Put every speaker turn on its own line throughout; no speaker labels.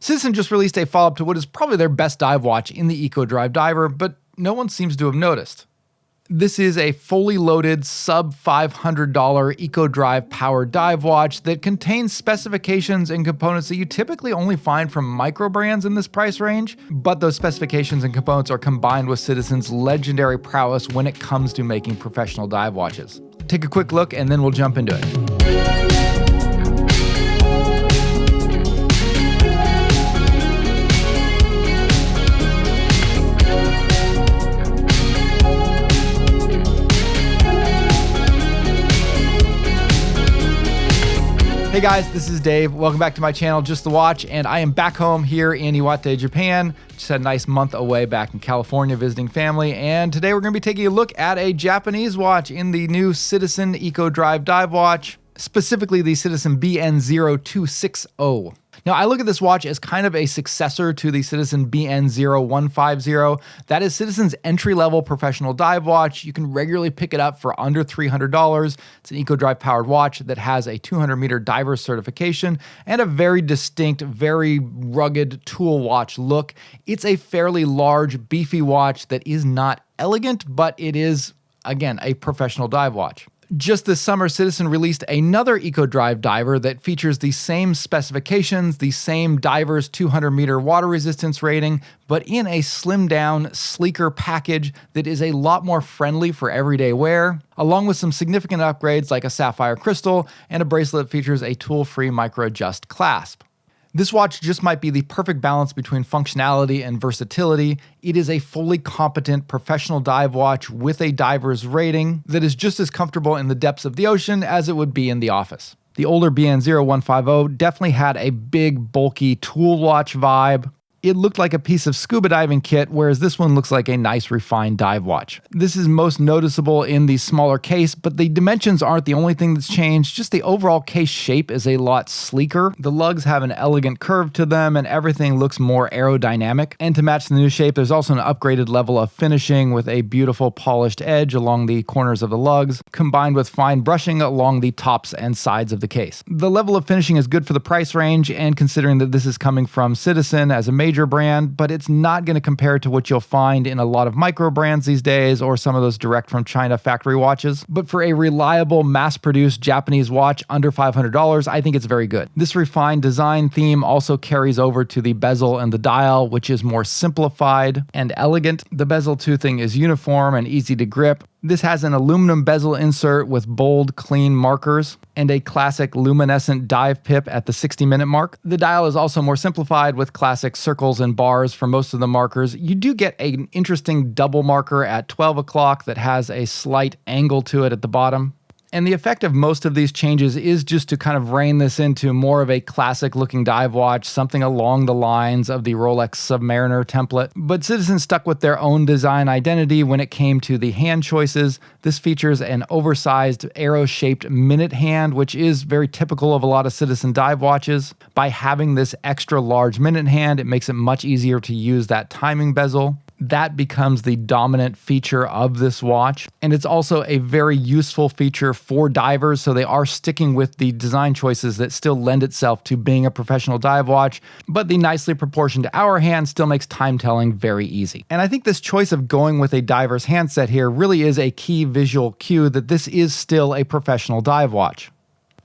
Citizen just released a follow-up to what is probably their best dive watch in the Eco-Drive Diver, but no one seems to have noticed. This is a fully loaded sub $500 Eco-Drive powered dive watch that contains specifications and components that you typically only find from microbrands in this price range, but those specifications and components are combined with Citizen's legendary prowess when it comes to making professional dive watches. Take a quick look and then we'll jump into it. Hey guys, this is Dave. Welcome back to my channel, Just the Watch, and I am back home here in Iwate, Japan. Just had a nice month away back in California visiting family, and today we're going to be taking a look at a Japanese watch in the new Citizen Eco-Drive Dive Watch, specifically the Citizen BN0260. Now, I look at this watch as kind of a successor to the Citizen BN0150. That is Citizen's entry-level professional dive watch. You can regularly pick it up for under $300. It's an Eco-Drive powered watch that has a 200-meter diver certification and a very distinct, very rugged tool watch look. It's a fairly large, beefy watch that is not elegant, but it is, again, a professional dive watch. Just this summer, Citizen released another Eco-Drive diver that features the same specifications, the same diver's 200-meter water resistance rating, but in a slimmed-down, sleeker package that is a lot more friendly for everyday wear, along with some significant upgrades like a sapphire crystal and a bracelet that features a tool-free micro-adjust clasp. This watch just might be the perfect balance between functionality and versatility. It is a fully competent professional dive watch with a diver's rating that is just as comfortable in the depths of the ocean as it would be in the office. The older BN0150 definitely had a big, bulky tool watch vibe. It looked like a piece of scuba diving kit, whereas this one looks like a nice refined dive watch. This is most noticeable in the smaller case, but the dimensions aren't the only thing that's changed. Just the overall case shape is a lot sleeker. The lugs have an elegant curve to them and everything looks more aerodynamic. And to match the new shape, there's also an upgraded level of finishing with a beautiful polished edge along the corners of the lugs, combined with fine brushing along the tops and sides of the case. The level of finishing is good for the price range, and considering that this is coming from Citizen as a major brand, but it's not going to compare to what you'll find in a lot of micro brands these days or some of those direct from China factory watches. But for a reliable, mass-produced Japanese watch under $500, I think it's very good. This refined design theme also carries over to the bezel and the dial, which is more simplified and elegant. The bezel toothing is uniform and easy to grip. This has an aluminum bezel insert with bold, clean markers and a classic luminescent dive pip at the 60-minute mark. The dial is also more simplified with classic circles and bars for most of the markers. You do get an interesting double marker at 12 o'clock that has a slight angle to it at the bottom. And the effect of most of these changes is just to kind of rein this into more of a classic-looking dive watch, something along the lines of the Rolex Submariner template. But Citizen stuck with their own design identity when it came to the hand choices. This features an oversized arrow-shaped minute hand, which is very typical of a lot of Citizen dive watches. By having this extra large minute hand, it makes it much easier to use that timing bezel. That becomes the dominant feature of this watch. And it's also a very useful feature for divers, so they are sticking with the design choices that still lend itself to being a professional dive watch, but the nicely proportioned hour hand still makes time telling very easy. And I think this choice of going with a diver's handset here really is a key visual cue that this is still a professional dive watch.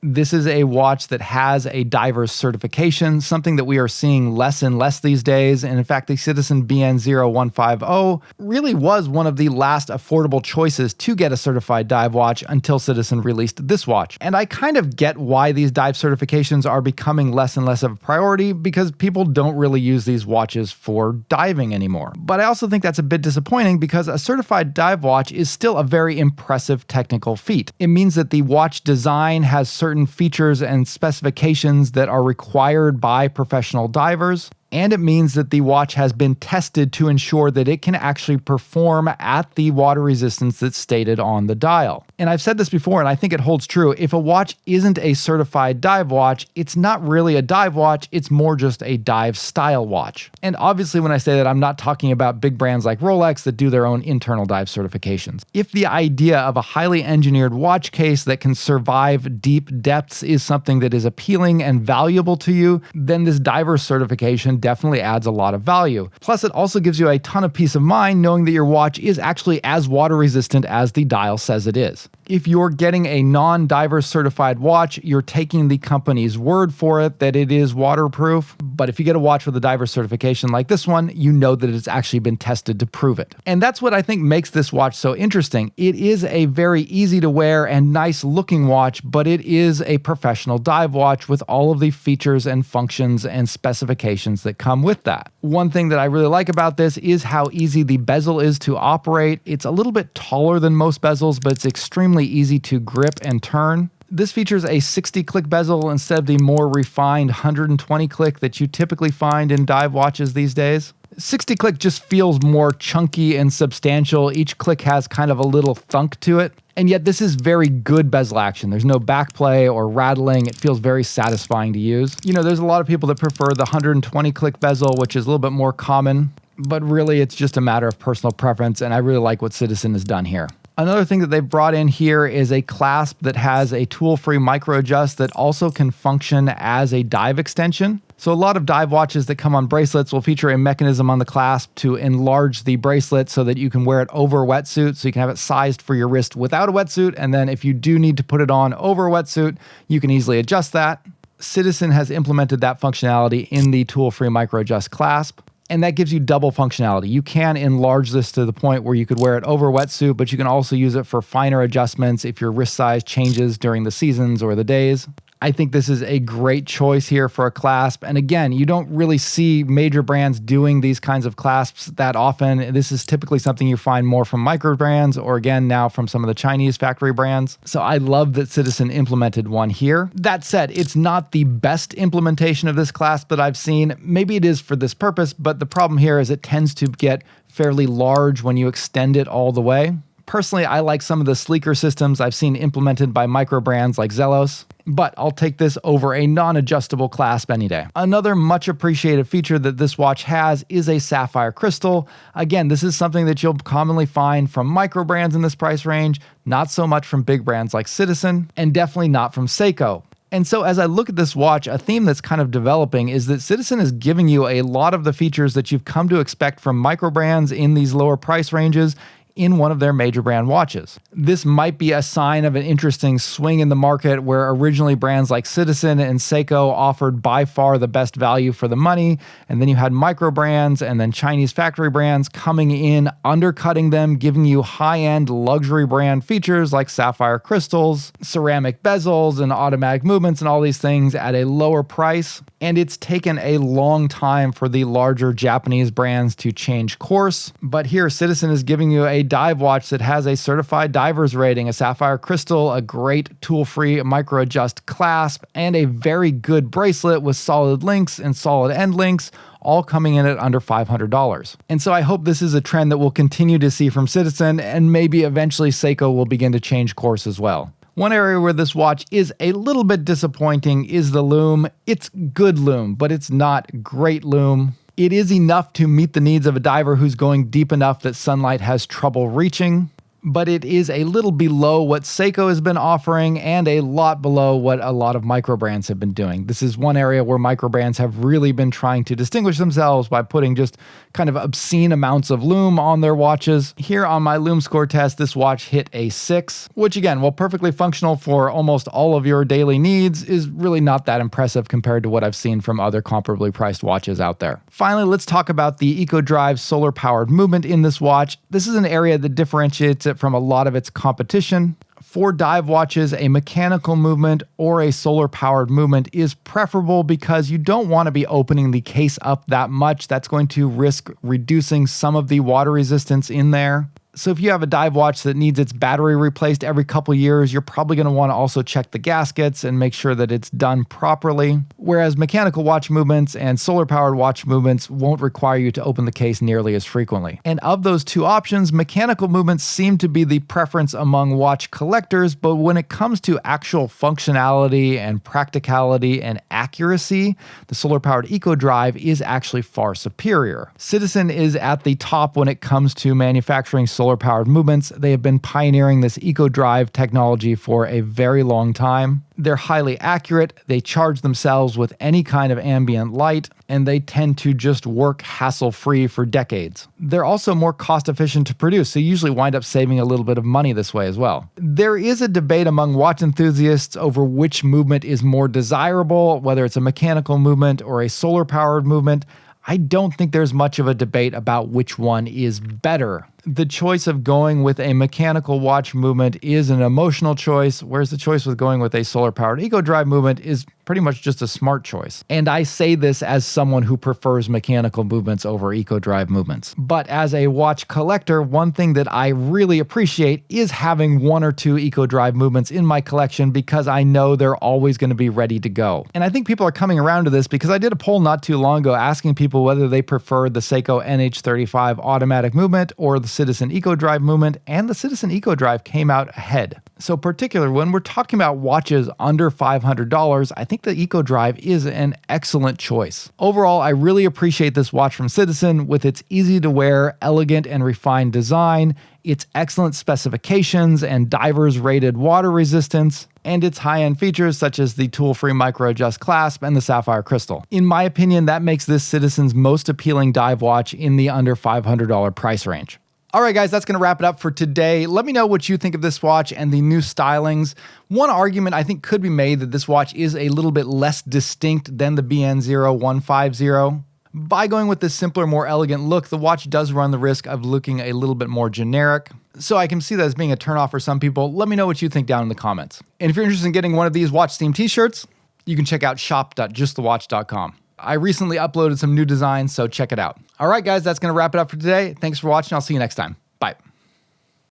This is a watch that has a diver's certification, something that we are seeing less and less these days. And in fact, the Citizen BN0150 really was one of the last affordable choices to get a certified dive watch until Citizen released this watch. And I kind of get why these dive certifications are becoming less and less of a priority, because people don't really use these watches for diving anymore. But I also think that's a bit disappointing, because a certified dive watch is still a very impressive technical feat. It means that the watch design has certain features and specifications that are required by professional divers, and it means that the watch has been tested to ensure that it can actually perform at the water resistance that's stated on the dial. And I've said this before, and I think it holds true. If a watch isn't a certified dive watch, it's not really a dive watch, it's more just a dive style watch. And obviously when I say that, I'm not talking about big brands like Rolex that do their own internal dive certifications. If the idea of a highly engineered watch case that can survive deep depths is something that is appealing and valuable to you, then this diver certification definitely adds a lot of value. Plus, it also gives you a ton of peace of mind knowing that your watch is actually as water resistant as the dial says it is. If you're getting a non-diver certified watch, you're taking the company's word for it that it is waterproof. But if you get a watch with a diver certification like this one, you know that it's actually been tested to prove it. And that's what I think makes this watch so interesting. It is a very easy to wear and nice looking watch, but it is a professional dive watch with all of the features and functions and specifications that come with that. One thing that I really like about this is how easy the bezel is to operate. It's a little bit taller than most bezels, but it's extremely easy to grip and turn. This features a 60-click bezel instead of the more refined 120-click that you typically find in dive watches these days. 60-click just feels more chunky and substantial. Each click has kind of a little thunk to it. And yet this is very good bezel action. There's no backplay or rattling. It feels very satisfying to use. You know, there's a lot of people that prefer the 120-click bezel, which is a little bit more common, but really it's just a matter of personal preference, and I really like what Citizen has done here. Another thing that they've brought in here is a clasp that has a tool-free micro adjust that also can function as a dive extension. So a lot of dive watches that come on bracelets will feature a mechanism on the clasp to enlarge the bracelet so that you can wear it over a wetsuit, so you can have it sized for your wrist without a wetsuit, and then if you do need to put it on over a wetsuit, you can easily adjust that. Citizen has implemented that functionality in the tool-free micro adjust clasp. And that gives you double functionality. You can enlarge this to the point where you could wear it over a wetsuit, but you can also use it for finer adjustments if your wrist size changes during the seasons or the days. I think this is a great choice here for a clasp. And again, you don't really see major brands doing these kinds of clasps that often. This is typically something you find more from microbrands or again now from some of the Chinese factory brands. So I love that Citizen implemented one here. That said, it's not the best implementation of this clasp that I've seen. Maybe it is for this purpose, but the problem here is it tends to get fairly large when you extend it all the way. Personally, I like some of the sleeker systems I've seen implemented by microbrands like Zelos, but I'll take this over a non-adjustable clasp any day. Another much appreciated feature that this watch has is a sapphire crystal. Again, this is something that you'll commonly find from microbrands in this price range, not so much from big brands like Citizen, and definitely not from Seiko. And so as I look at this watch, a theme that's kind of developing is that Citizen is giving you a lot of the features that you've come to expect from microbrands in these lower price ranges in one of their major brand watches. This might be a sign of an interesting swing in the market where originally brands like Citizen and Seiko offered by far the best value for the money, and then you had micro brands and then Chinese factory brands coming in, undercutting them, giving you high-end luxury brand features like sapphire crystals, ceramic bezels, and automatic movements and all these things at a lower price. And it's taken a long time for the larger Japanese brands to change course. But here, Citizen is giving you a dive watch that has a certified diver's rating, a sapphire crystal, a great tool-free micro adjust clasp, and a very good bracelet with solid links and solid end links, all coming in at under $500. And so I hope this is a trend that we'll continue to see from Citizen, and maybe eventually Seiko will begin to change course as well. One area where this watch is a little bit disappointing is the lume. It's good lume, but it's not great lume. It is enough to meet the needs of a diver who's going deep enough that sunlight has trouble reaching, but it is a little below what Seiko has been offering and a lot below what a lot of microbrands have been doing. This is one area where microbrands have really been trying to distinguish themselves by putting just kind of obscene amounts of lume on their watches. Here on my lume score test, this watch hit a 6, which again, while perfectly functional for almost all of your daily needs, is really not that impressive compared to what I've seen from other comparably priced watches out there. Finally, let's talk about the Eco-Drive solar-powered movement in this watch. This is an area that differentiates it from a lot of its competition. For dive watches, a mechanical movement or a solar-powered movement is preferable because you don't want to be opening the case up that much. That's going to risk reducing some of the water resistance in there. So if you have a dive watch that needs its battery replaced every couple years, you're probably going to want to also check the gaskets and make sure that it's done properly. Whereas mechanical watch movements and solar-powered watch movements won't require you to open the case nearly as frequently. And of those two options, mechanical movements seem to be the preference among watch collectors, but when it comes to actual functionality and practicality and accuracy, the solar-powered Eco-Drive is actually far superior. Citizen is at the top when it comes to manufacturing solar-powered movements. They have been pioneering this Eco-Drive technology for a very long time. They're highly accurate, they charge themselves with any kind of ambient light, and they tend to just work hassle-free for decades. They're also more cost-efficient to produce, so you usually wind up saving a little bit of money this way as well. There is a debate among watch enthusiasts over which movement is more desirable, whether it's a mechanical movement or a solar-powered movement. I don't think there's much of a debate about which one is better. The choice of going with a mechanical watch movement is an emotional choice, whereas the choice with going with a solar-powered Eco-Drive movement is pretty much just a smart choice. And I say this as someone who prefers mechanical movements over Eco-Drive movements. But as a watch collector, one thing that I really appreciate is having one or two Eco-Drive movements in my collection because I know they're always going to be ready to go. And I think people are coming around to this because I did a poll not too long ago asking people whether they preferred the Seiko NH35 automatic movement or the Citizen Eco-Drive movement, and the Citizen Eco-Drive came out ahead. So particularly when we're talking about watches under $500, I think the Eco-Drive is an excellent choice. Overall, I really appreciate this watch from Citizen with its easy-to-wear, elegant, and refined design, its excellent specifications and divers rated water resistance, and its high-end features such as the tool-free micro-adjust clasp and the sapphire crystal. In my opinion, that makes this Citizen's most appealing dive watch in the under $500 price range. All right, guys, that's going to wrap it up for today. Let me know what you think of this watch and the new stylings. One argument I think could be made that this watch is a little bit less distinct than the BN0150. By going with this simpler, more elegant look, the watch does run the risk of looking a little bit more generic. So I can see that as being a turnoff for some people. Let me know what you think down in the comments. And if you're interested in getting one of these watch-themed t-shirts, you can check out shop.justthewatch.com. I recently uploaded some new designs, so check it out. All right, guys, that's going to wrap it up for today. Thanks for watching. I'll see you next time.